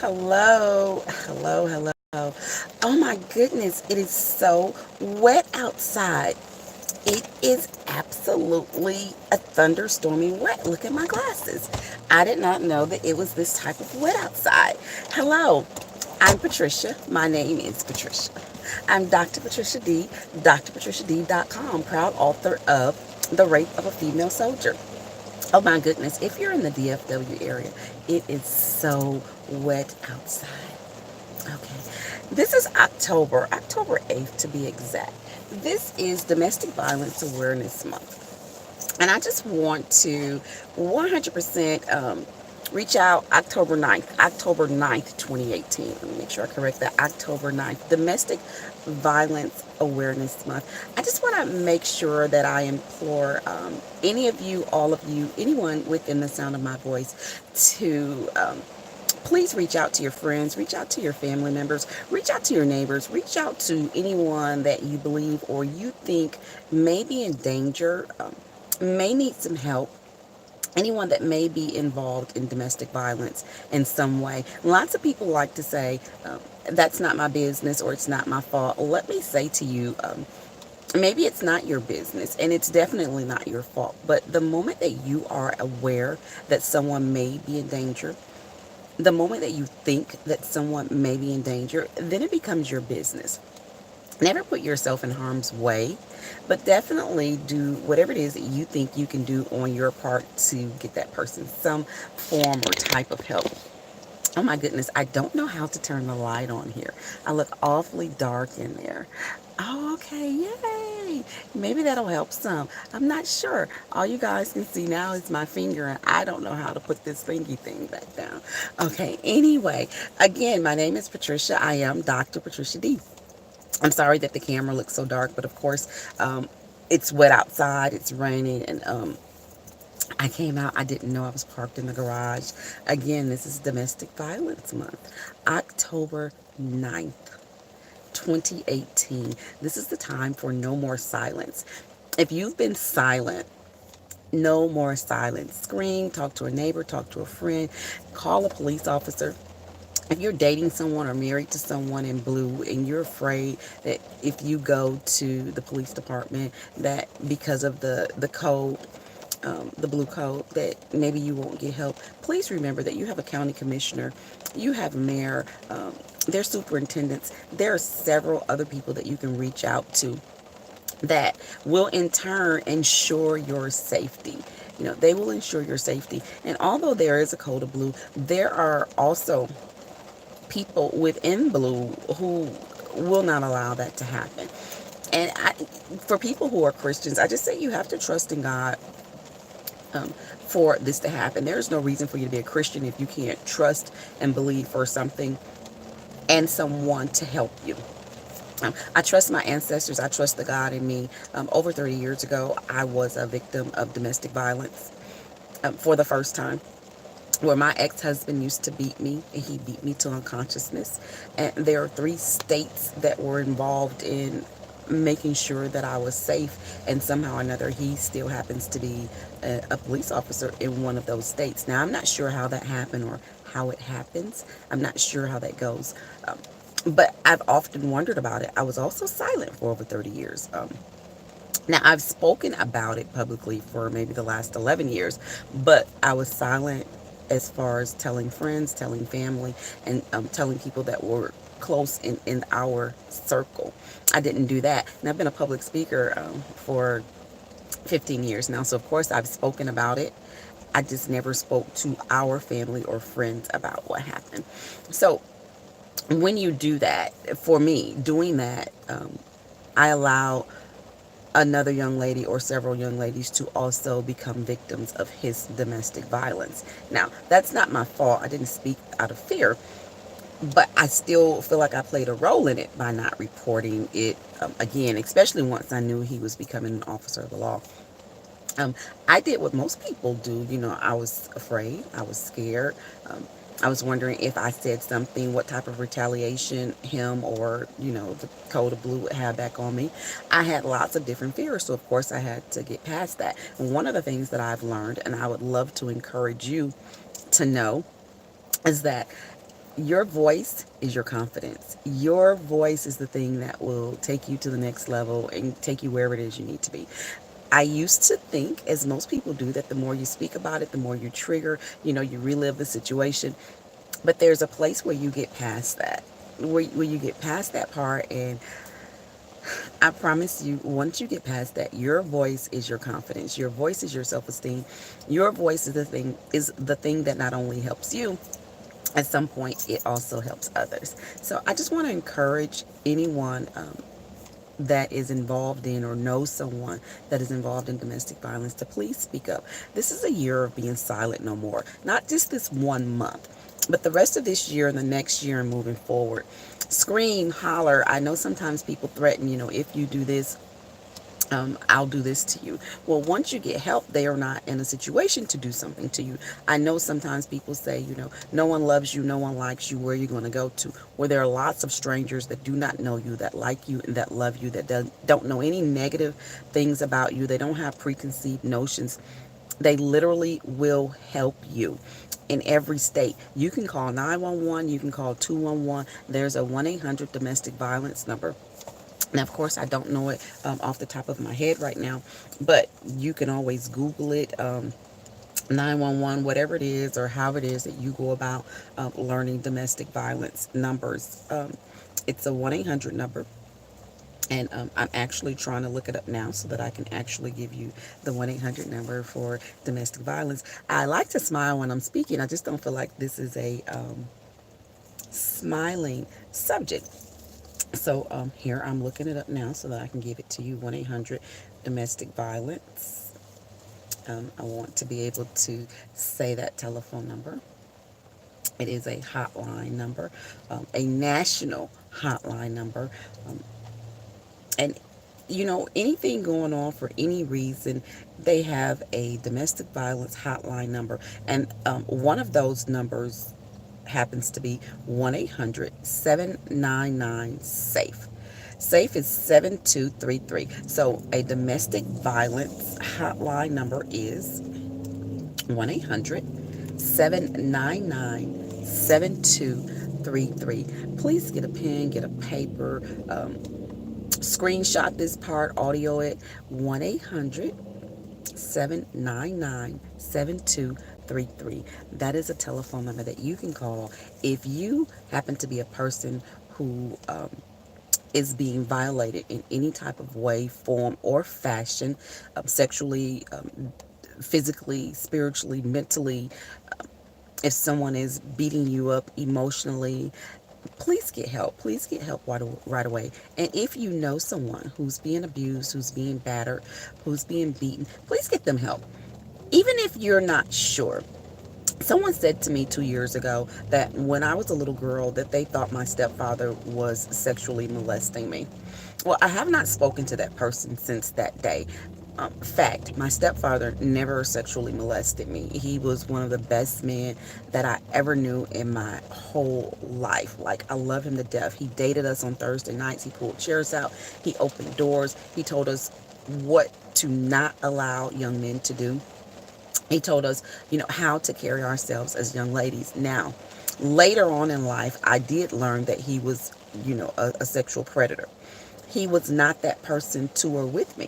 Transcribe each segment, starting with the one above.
Hello, hello, hello. Oh my goodness, it is so wet outside. It is absolutely a thunderstorming wet. Look at my glasses. I did not know that it was this type of wet outside. Hello, I'm Patricia. My name is Patricia. I'm Dr. Patricia D, drpatriciad.com, proud author of The Rape of a Female Soldier. Oh my goodness, if you're in the DFW area, it is so wet outside. Okay. This is October 8th to be exact. This is Domestic Violence Awareness Month. And I just want to 100% reach out October 9th, 2018. Let me make sure I correct that. October 9th, Domestic Violence Awareness Month. I just want to make sure that I implore any of you, all of you, anyone within the sound of my voice to please reach out to your friends, reach out to your family members, reach out to your neighbors, reach out to anyone that you believe or you think may be in danger, may need some help. Anyone that may be involved in domestic violence in some way. Lots of people like to say, that's not my business or it's not my fault. Let me say to you, maybe it's not your business and it's definitely not your fault. But the moment that you are aware that someone may be in danger, the moment that you think that someone may be in danger, then it becomes your business. Never put yourself in harm's way, but definitely do whatever it is that you think you can do on your part to get that person some form or type of help. Oh my goodness, I don't know how to turn the light on here. I look awfully dark in there. Oh, okay, yay. Maybe that'll help some. I'm not sure. All you guys can see now is my finger, and I don't know how to put this thingy thing back down. Okay, anyway, again, my name is Patricia. I am Dr. Patricia D. I'm sorry that the camera looks so dark, but of course, it's wet outside, it's raining, and I came out, I didn't know I was parked in the garage. Again, this is Domestic Violence Month, October 9th, 2018. This is the time for no more silence. If you've been silent, no more silence. Scream, talk to a neighbor, talk to a friend, call a police officer. If you're dating someone or married to someone in blue and you're afraid that if you go to the police department that because of the code, the blue code, that maybe you won't get help, please remember that you have a county commissioner, you have a mayor, there's superintendents, there are several other people that you can reach out to that will in turn ensure your safety. You know, they will ensure your safety. And although there is a code of blue, there are also people within blue who will not allow that to happen. And for people who are Christians, I just say you have to trust in God for this to happen. There's no reason for you to be a Christian if you can't trust and believe for something and someone to help you. I trust my ancestors. I trust the God in me. Over 30 years ago, I was a victim of domestic violence for the first time, where my ex-husband used to beat me, and he beat me to unconsciousness. And there are 3 states that were involved in making sure that I was safe, and somehow or another he still happens to be a police officer in one of those states. Now, I'm not sure how that happened or how it happens. I'm not sure how that goes. But I've often wondered about it. I was also silent for over 30 years. Now, I've spoken about it publicly for maybe the last 11 years, but I was silent as far as telling friends, telling family, and telling people that were close in our circle. I didn't do that. And I've been a public speaker for 15 years now, so of course I've spoken about it. I just never spoke to our family or friends about what happened. So when you do that, for me, doing that, I allow another young lady or several young ladies to also become victims of his domestic violence. Now, that's not my fault. I didn't speak out of fear, but I still feel like I played a role in it by not reporting it again, especially once I knew he was becoming an officer of the law. Um, I did what most people do. You know, I was afraid. I was scared. I was wondering if I said something, what type of retaliation him or, the code of blue would have back on me. I had lots of different fears, so of course I had to get past that. And one of the things that I've learned, and I would love to encourage you to know, is that Your voice is your confidence. Your voice is the thing that will take you to the next level and take you wherever it is you need to be. I used to think, as most people do, that the more you speak about it, the more you trigger, you relive the situation. But there's a place where you get past that, where you get past that part. And I promise you, once you get past that, your voice is your confidence. Your voice is your self-esteem. Your voice is the thing that not only helps you, at some point it also helps others. So I just want to encourage anyone that is involved in or knows someone that is involved in domestic violence to please speak up. This is a year of being silent no more. Not just this 1 month, but the rest of this year and the next year and moving forward. Scream, holler. I know sometimes people threaten, if you do this, I'll do this to you. Well, once you get help, they are not in a situation to do something to you. I know sometimes people say, no one loves you, no one likes you, where are you going to go to? Where there are lots of strangers that do not know you, that like you, and that love you, that don't know any negative things about you. They don't have preconceived notions. They literally will help you in every state. You can call 911, you can call 211. There's a 1-800 domestic violence number. Now, of course, I don't know it off the top of my head right now, but you can always Google it, 911, whatever it is, or how it is that you go about learning domestic violence numbers. It's a 1-800 number. And I'm actually trying to look it up now so that I can actually give you the 1-800 number for domestic violence. I like to smile when I'm speaking. I just don't feel like this is a smiling subject. So here I'm looking it up now so that I can give it to you. 1-800 domestic violence. I want to be able to say that telephone number. It is a hotline number, a national hotline number. Um, and anything going on for any reason, they have a domestic violence hotline number. And one of those numbers happens to be 1-800-799 SAFE. SAFE is 7233. So a domestic violence hotline number is 1-800-799-7233. Please get a pen, get a paper, screenshot this part, audio it. 1-800-799-7233. That is a telephone number that you can call if you happen to be a person who is being violated in any type of way, form, or fashion, sexually, physically, spiritually, mentally. If someone is beating you up emotionally, please get help. Please get help right away. And if you know someone who's being abused, who's being battered, who's being beaten, please get them help. Even if you're not sure. Someone said to me 2 years ago that when I was a little girl that they thought my stepfather was sexually molesting me. Well, I have not spoken to that person since that day. Fact, my stepfather never sexually molested me. He was one of the best men that I ever knew in my whole life. Like, I love him to death. He dated us on Thursday nights. He pulled chairs out. He opened doors. He told us what to not allow young men to do. He told us, how to carry ourselves as young ladies. Now, later on in life, I did learn that he was, a sexual predator. He was not that person to or with me.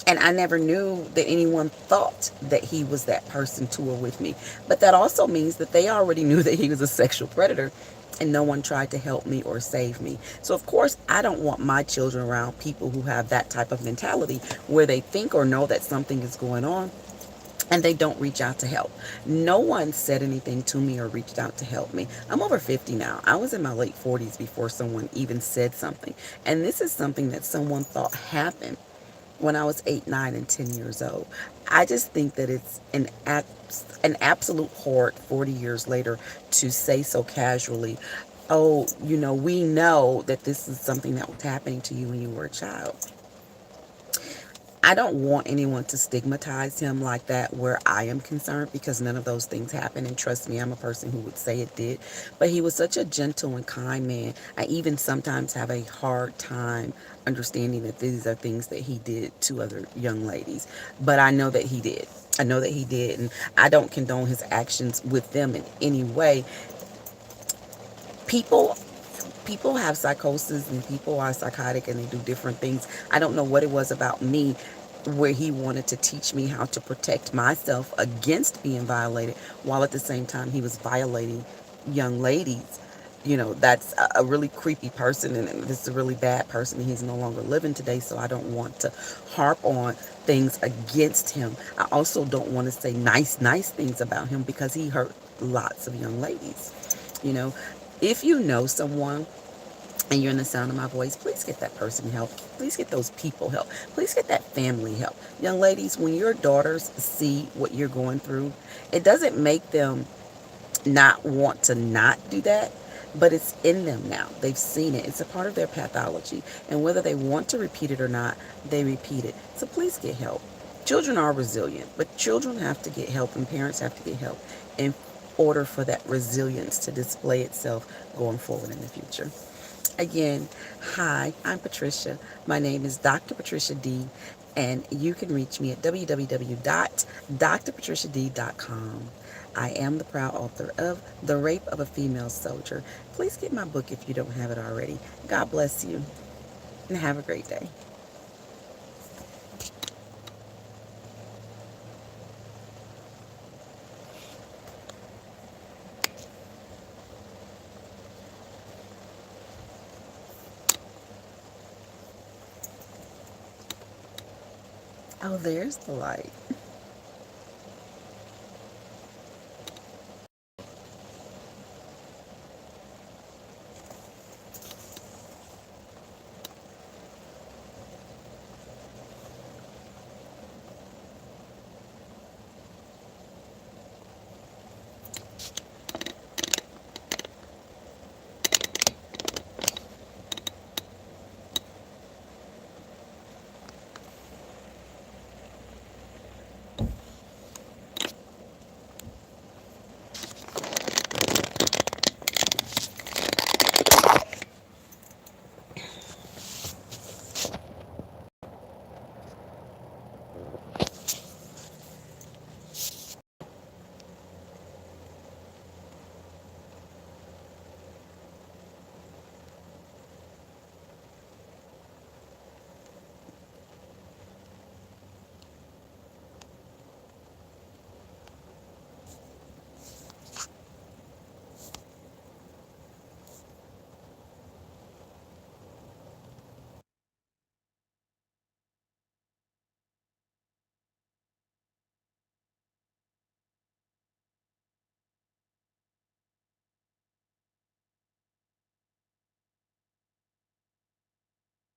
And I never knew that anyone thought that he was that person to or with me. But that also means that they already knew that he was a sexual predator and no one tried to help me or save me. So, of course, I don't want my children around people who have that type of mentality where they think or know that something is going on and they don't reach out to help. No one said anything to me or reached out to help me. I'm over 50 now. I was in my late 40s before someone even said something. And this is something that someone thought happened when I was 8, 9, and 10 years old. I just think that it's an absolute horror 40 years later to say so casually, oh, we know that this is something that was happening to you when you were a child. I don't want anyone to stigmatize him like that where I am concerned, because none of those things happen. And trust me, I'm a person who would say it did. But he was such a gentle and kind man. I even sometimes have a hard time understanding that these are things that he did to other young ladies. But I know that he did. I know that he did. And I don't condone his actions with them in any way. People people have psychosis and people are psychotic and they do different things. I don't know what it was about me where he wanted to teach me how to protect myself against being violated while at the same time he was violating young ladies. You know, that's a really creepy person, and this is a really bad person. He's no longer living today, so I don't want to harp on things against him. I also don't want to say nice things about him because he hurt lots of young ladies. You know, if you know someone and you're in the sound of my voice, please get that person help. Please get those people help. Please get that family help. Young ladies, when your daughters see what you're going through, it doesn't make them not want to not do that, but it's in them now. They've seen it. It's a part of their pathology. And whether they want to repeat it or not, they repeat it. So please get help. Children are resilient, but children have to get help and parents have to get help in order for that resilience to display itself going forward in the future. Again, hi, I'm Patricia. My name is Dr. Patricia D, and you can reach me at www.drpatriciad.com. I am the proud author of The Rape of a Female Soldier. Please get my book if you don't have it already. God bless you, and have a great day. Oh, there's the light.